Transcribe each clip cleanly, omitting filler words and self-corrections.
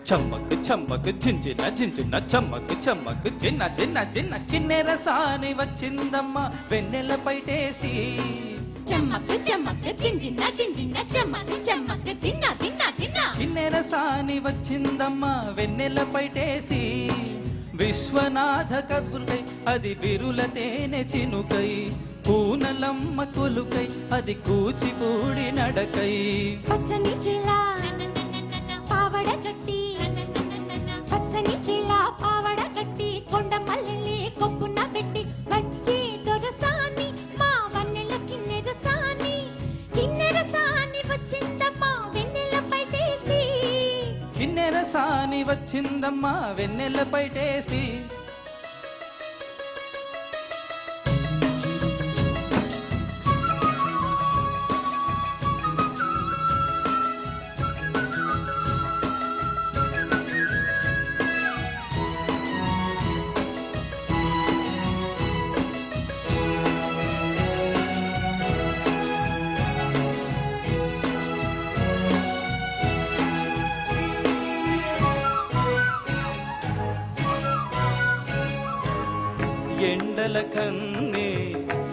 చమ్మకు చమ్మకు చించిన చించిన చమ్మకు చమ్మకు చిన్న చిన్న చిన్న కిన్నెర సాని వచ్చిందమ్మ వెన్నెల పైటేసి చమ్మకు చమ్మకు చించిన చించిన చమ్మకు చమ్మకు తిన్న తిన్న తిన్న కిన్నెర సాని వచ్చిందమ్మ వెన్నెల పైటేసి విశ్వనాథ కబుర్కై అది విరుల తేనె చినుకై పూనలమ్మ కొలుకై అది కూచిపూడి నడకై పచ్చని చిలా పావడ కట్టి పచ్చని చిలా పావడ కట్టి కొండ మల్లెలే కొప్పున పెట్టి వచ్చి దొరసాని మా వన్నెల కిన్నెర సాని వచ్చిందమ్మా వెన్నెల పైటేసి కిన్నెర సాని వచ్చిందమ్మ వెన్నెల పైటేసి ఎండల కన్నే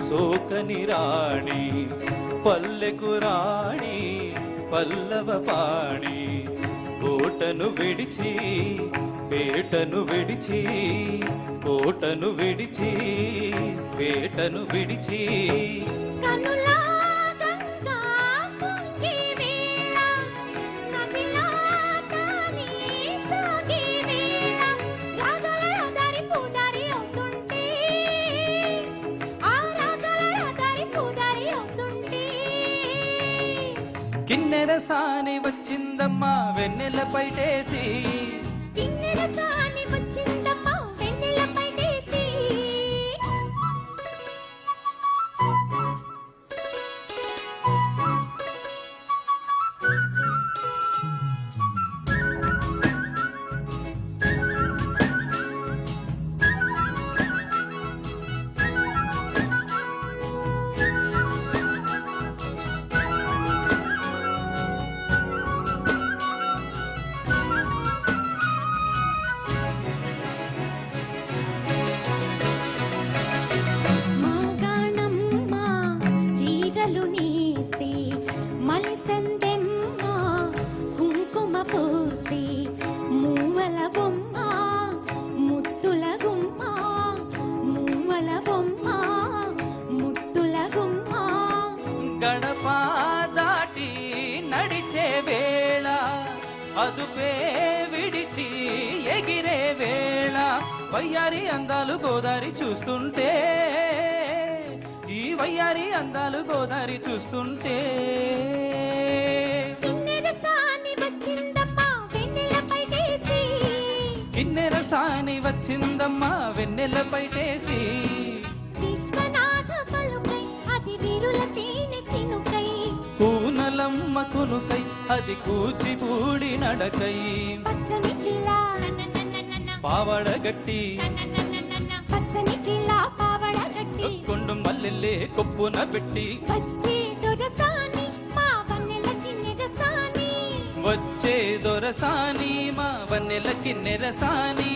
సోకని రాణి పల్లెకు రాణి పల్లవ పాణి కోటను విడిచి పేటను విడిచి కోటను విడిచి పేటను విడిచి కనులా కిన్నెర సాని వచ్చిందమ్మ వెన్నెల పైటేసి కిన్నెర సాని వచ్చిందమ్మ వెన్నెల పైటేసి మలిసందెమ్మ కుంకుమ పూసి మూవల బొమ్మ ముత్తుల గుమ్మ మూవల బొమ్మ ముత్తుల గుమ్మ గడప దాటి నడిచే వేళ అదుపే విడిచి ఎగిరే వేళ వయ్యారి అందాలు గోదారి చూస్తుంటే ఈ వయ్యారి అందాలు గోదారి చూస్తుంటే కిన్నెర సాని వచ్చిందమ్మా వెన్నెల పైటేసి కిన్నెర సాని వచ్చిందమ్మా వెన్నెల పైటేసి విశ్వనాథ పలుకై అది విరుల తేనె చినుకై పూనలమ్మ కునుకై అది కూచిపూడి నడకై పచ్చని చిలా పావడ గట్టి పచ్చని చిలా పావడ గట్టి కొండు మల్లెల్లే కొప్పున పెట్టి వచ్చే దొరసాని మా వన్నెల కిన్నెర సాని వచ్చే దొరసాని మా వన్నెల కిన్నెర సాని